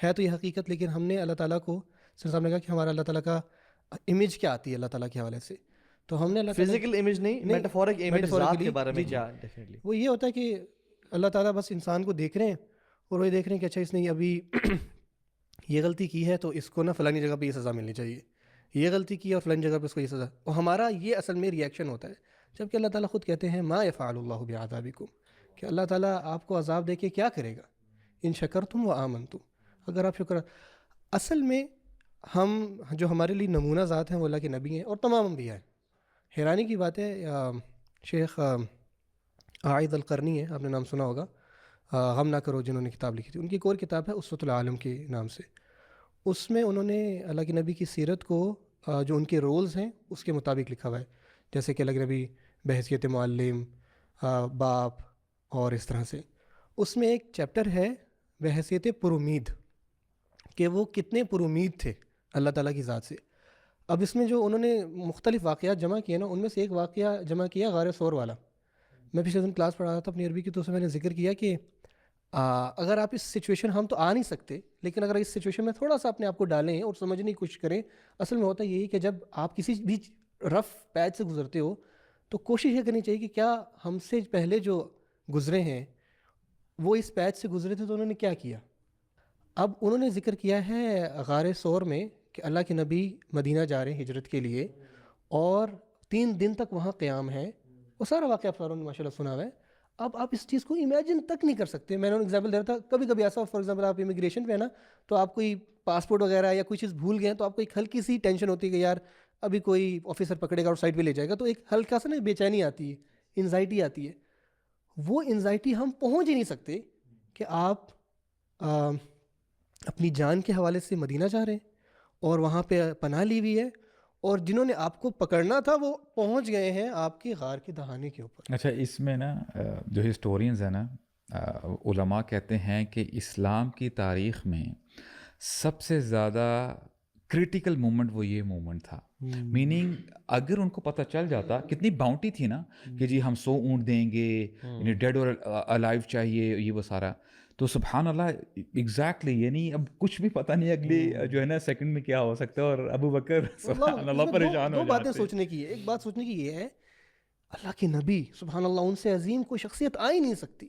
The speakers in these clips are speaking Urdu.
ہے تو یہ حقیقت، لیکن ہم نے اللہ تعالیٰ کو سر صاحب نے کہا کہ ہمارا اللہ تعالیٰ کا امیج کیا آتی ہے اللہ تعالیٰ کے حوالے سے، تو ہم نے اللہ تعالیٰ فزیکل امیج نہیں، میٹافورک امیج ذات کے بارے میں کیا ڈیفینیٹلی وہ یہ ہوتا ہے کہ اللہ تعالیٰ بس انسان کو دیکھ رہے ہیں اور وہ دیکھ رہے ہیں کہ اچھا اس نے ابھی یہ غلطی کی ہے تو اس کو نا فلانی جگہ پہ یہ سزا ملنی چاہیے، یہ غلطی کی اور فلانی جگہ پہ اس کو یہ سزا، اور ہمارا یہ اصل میں ریئیکشن ہوتا ہے، جبکہ اللہ تعالیٰ خود کہتے ہیں ما یفعل اللہ بعذابکم، کہ اللہ تعالیٰ آپ کو عذاب دے کے کیا کرے گا، ان شکرتم و آمنتم، اگر آپ شکر۔ اصل میں ہم جو ہمارے لیے نمونہ ذات ہیں وہ اللہ کے نبی ہیں اور تمام انبیاء ہیں۔ حیرانی کی بات ہے، شیخ عائد القرنی ہے، آپ نے نام سنا ہوگا، غم نہ کرو، جنہوں نے کتاب لکھی تھی، ان کی ایک اور کتاب ہے اسوۃ العالم کے نام سے، اس میں انہوں نے اللہ کے نبی کی سیرت کو جو ان کے رولز ہیں اس کے مطابق لکھا ہوا ہے، جیسے کہ اللہ کے نبی بحیثیت معلم، باپ، اور اس طرح سے۔ اس میں ایک چیپٹر ہے بحیثیت پر امید، کہ وہ کتنے پر امید تھے اللہ تعالیٰ کی ذات سے۔ اب اس میں جو انہوں نے مختلف واقعات جمع کیے نا، ان میں سے ایک واقعہ جمع کیا غار ثور والا۔ میں پچھلے دن کلاس پڑھا رہا تھا اپنی عربی کی، تو اس میں نے ذکر کیا کہ اگر آپ اس سچویشن، ہم تو آ نہیں سکتے، لیکن اگر اس سچویشن میں تھوڑا سا اپنے آپ کو ڈالیں اور سمجھنے کی کوشش کریں، اصل میں ہوتا یہی کہ جب آپ کسی بھی رف پیچ سے گزرتے ہو تو کوشش یہ کرنی چاہیے کہ کیا ہم سے پہلے جو گزرے ہیں وہ اس پیچ سے گزرے تھے تو انہوں نے کیا کیا۔ اب انہوں نے ذکر کیا ہے غار ثور میں کہ اللہ کے نبی مدینہ جا رہے ہیں ہجرت کے لیے، اور 3 دن تک وہاں قیام ہے، وہ سارا واقعہ آپ ساروں نے ماشاء اللہ سنا ہوا ہے۔ اب آپ اس چیز کو امیجن تک نہیں کر سکتے۔ میں نے ایگزامپل دے رہا تھا، کبھی کبھی ایسا فار ایگزامپل آپ امیگریشن پہ نا، تو آپ کوئی پاسپورٹ وغیرہ یا کوئی چیز بھول گئے تو آپ کو ایک ہلکی سی ٹینشن ہوتی ہے کہ یار ابھی کوئی آفیسر پکڑے گا اور سائڈ پہ لے جائے گا، تو ایک ہلکا سا نا بے چینی آتی ہے، انزائٹی آتی ہے۔ وہ انزائٹی ہم پہنچ ہی نہیں سکتے کہ آپ اپنی جان کے حوالے سے مدینہ جا رہے ہیں اور وہاں پہ پناہ لی ہوئی ہے، اور جنہوں نے آپ کو پکڑنا تھا وہ پہنچ گئے ہیں آپ کے غار کے دہانے کے اوپر۔ اچھا، اس میں نا جو ہسٹورینز ہیں نا، علماء کہتے ہیں کہ اسلام کی تاریخ میں سب سے زیادہ کریٹیکل مومنٹ وہ یہ مومنٹ تھا، میننگ اگر ان کو پتہ چل جاتا، کتنی باؤنٹی تھی نا کہ جی ہم 100 اونٹ دیں گے، یعنی ڈیڈ اور الائیو چاہیے، یہ وہ سارا، تو سبحان اللہ ایگزیکٹلی، یعنی اب کچھ بھی پتہ نہیں اگلی جو ہے نا سیکنڈ میں کیا ہو سکتا ہے، اور ابو بکر سبحان اللہ پریشان ہو دو جاتے۔ باتیں سوچنے کی ہے، ایک بات سوچنے کی یہ ہے اللہ کے نبی سبحان اللہ، ان سے عظیم کوئی شخصیت آ ہی نہیں سکتی۔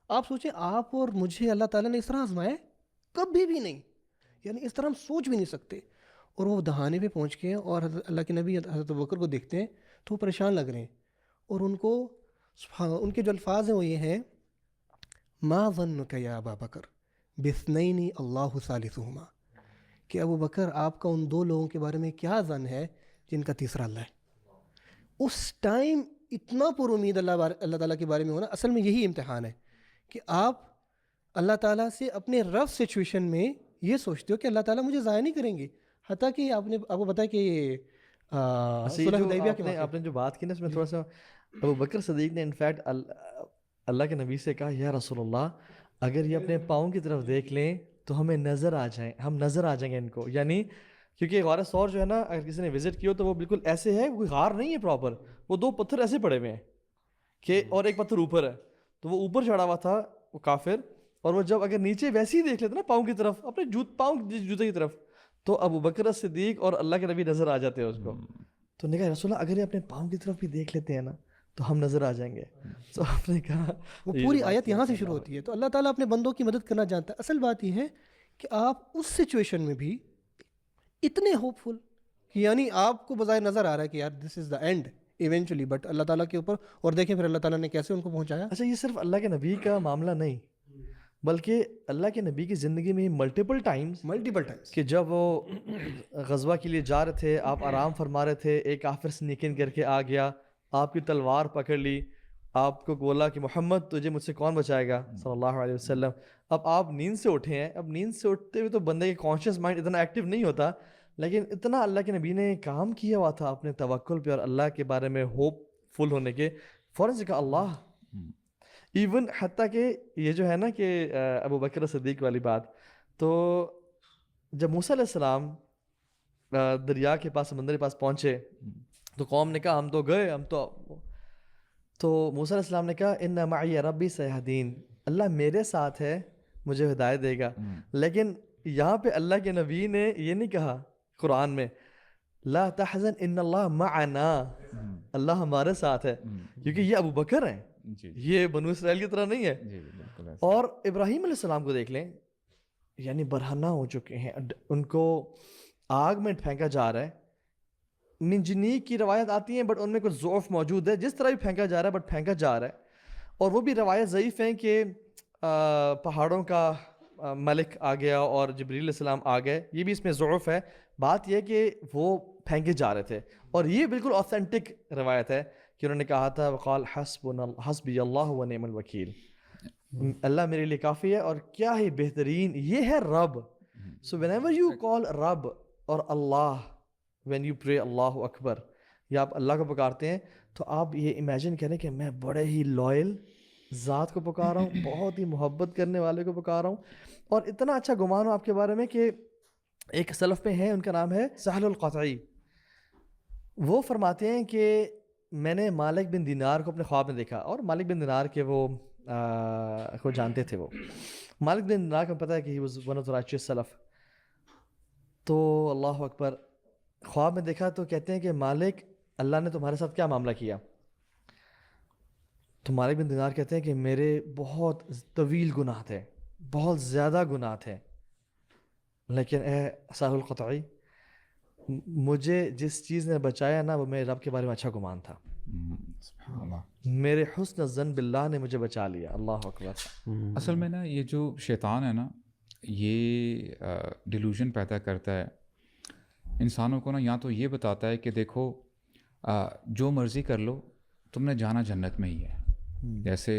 آپ سوچیں آپ اور مجھے اللہ تعالیٰ نے اس طرح آزمایا کبھی بھی نہیں، یعنی اس طرح ہم سوچ بھی نہیں سکتے، اور وہ دہانے پہ پہنچ گئے ہیں اور اللہ کے نبی حضرت ابوبکر کو دیکھتے ہیں تو وہ پریشان لگ رہے ہیں، اور ان کو ان کے جو الفاظ ہیں وہ یہ ہیں ما ظنک یا ابا بکر باثنین اللہ ثالثہما، کہ ابو بکر آپ کا ان 2 لوگوں کے بارے میں کیا ظن ہے جن کا تیسرا اللہ ہے۔ اس ٹائم اتنا پر امید اللہ تعالیٰ کے بارے میں ہونا، اصل میں یہی امتحان ہے کہ آپ اللہ تعالیٰ سے اپنے رف سچویشن میں یہ سوچتے ہو کہ اللہ تعالیٰ مجھے ضائع نہیں کریں گے، حتیٰ کہ آپ کو بتایا کہ صلح حدیبیہ کے آپ نے جو بات کی نا، اس میں تھوڑا سا ابو بکر صدیق نے انفیکٹ اللہ کے نبی سے کہا یا رسول اللہ اگر یہ اپنے پاؤں کی طرف دیکھ لیں تو ہمیں نظر آ جائیں، ہم نظر آ جائیں گے ان کو، یعنی کیونکہ غار ثور جو ہے نا اگر کسی نے وزٹ کیا تو وہ بالکل ایسے ہے، کوئی غار نہیں ہے پراپر، وہ 2 پتھر ایسے پڑے ہوئے ہیں کہ اور ایک پتھر اوپر ہے، تو وہ اوپر چڑھا ہوا تھا وہ کافر، اور وہ جب اگر نیچے ویسے ہی دیکھ لیتے نا پاؤں کی طرف، اپنے پاؤں جوتے کی طرف، تو ابو بکر صدیق اور اللہ کے نبی نظر آ جاتے ہیں اس کو۔ تو نے کہا رسول اللہ اگر یہ اپنے پاؤں کی طرف بھی دیکھ لیتے ہیں نا تو ہم نظر آ جائیں گے۔ تو آپ نے کہا وہ پوری آیت یہاں سے شروع ہوتی ہے۔ تو اللہ تعالیٰ اپنے بندوں کی مدد کرنا جانتا ہے۔ اصل بات یہ ہے کہ آپ اس سچویشن میں بھی اتنے ہوپ فل، یعنی آپ کو بظاہر نظر آ رہا ہے کہ یار دس از دا اینڈ ایونچولی، بٹ اللہ تعالیٰ کے اوپر، اور دیکھیں پھر اللہ تعالیٰ نے کیسے ان کو پہنچایا۔ اچھا، یہ صرف اللہ کے نبی کا معاملہ نہیں، بلکہ اللہ کے نبی کی زندگی میں ملٹیپل ٹائمز کہ جب وہ غزوہ کے لیے جا رہے تھے، آپ آرام فرما رہے تھے، ایک کافر سنیک ان کر کے آ گیا، آپ کی تلوار پکڑ لی، آپ کو بولا کہ محمد تجھے مجھ سے کون بچائے گا صلی اللہ علیہ وسلم۔ اب آپ نیند سے اٹھے ہیں، اب نیند سے اٹھتے ہوئے تو بندے کا کانشیس مائنڈ اتنا ایکٹیو نہیں ہوتا، لیکن اتنا اللہ کے نبی نے کام کیا ہوا تھا اپنے توکل پہ اور اللہ کے بارے میں ہوپ فل ہونے کے، فوراً سے کہا اللہ، ایون حتیٰ کہ یہ جو ہے نا کہ ابو بکر صدیق والی بات، تو جب موسیٰ علیہ السلام دریا کے پاس، سمندر کے پاس پہنچے تو قوم نے کہا ہم تو گئے، ہم تو موسیٰ علیہ السلام نے کہا ان معی ربی سیہدین، اللہ میرے ساتھ ہے مجھے ہدایت دے گا. لیکن یہاں پہ اللہ کے نبی نے یہ نہیں کہا قرآن میں لا تحزن ان اللہ معنا, اللہ ہمارے ساتھ ہے, کیونکہ یہ ابو بکر ہیں, یہ بنو اسرائیل کی طرح نہیں ہے. اور ابراہیم علیہ السلام کو دیکھ لیں, یعنی برہنہ ہو چکے ہیں, ان کو آگ میں پھینکا جا رہا ہے. منجنیق کی روایت آتی ہیں بٹ ان میں کچھ ضعف موجود ہے, جس طرح بھی پھینکا جا رہا ہے بٹ پھینکا جا رہا ہے. اور وہ بھی روایت ضعیف ہیں کہ پہاڑوں کا ملک آ گیا اور جبریل علیہ السلام آ گئے, یہ بھی اس میں ضعف ہے. بات یہ کہ وہ پھینکے جا رہے تھے, اور یہ بالکل آتھینٹک روایت ہے کہ انہوں نے کہا تھا وقال حسبی اللہ و نعم الوکیل, اللہ میرے لیے کافی ہے اور کیا ہی بہترین یہ ہے رب. سو whenever you call رب اور اللہ, when you pray اللہ اکبر, یا آپ اللہ کو پکارتے ہیں, تو آپ یہ امیجن کریں کہ میں بڑے ہی لائل ذات کو پکار رہا ہوں, بہت ہی محبت کرنے والے کو پکار رہا ہوں, اور اتنا اچھا گمان ہو آپ کے بارے میں. کہ ایک سلف پہ ہیں, ان کا نام ہے سہل القطعی, وہ فرماتے ہیں کہ میں نے مالک بن دینار کو اپنے خواب میں دیکھا, اور مالک بن دینار کے وہ کو جانتے تھے. وہ مالک بن دینار کو پتہ ہے کہ he was one of the righteous سلف. تو اللہ اکبر, خواب میں دیکھا تو کہتے ہیں کہ مالک اللہ نے تمہارے ساتھ کیا معاملہ کیا؟ تو مالک بن دینار کہتے ہیں کہ میرے بہت طویل گناہ تھے, بہت زیادہ گناہ تھے, لیکن اے ساحل القطعی, مجھے جس چیز نے بچایا نا وہ میرے رب کے بارے میں اچھا گمان تھا. میرے حسن الظن باللہ نے مجھے بچا لیا. اللہ اکبر. اصل میں نا یہ جو شیطان ہے نا, یہ ڈیلوژن پیدا کرتا ہے انسانوں کو نا. یا تو یہ بتاتا ہے کہ دیکھو جو مرضی کر لو, تم نے جانا جنت میں ہی ہے. جیسے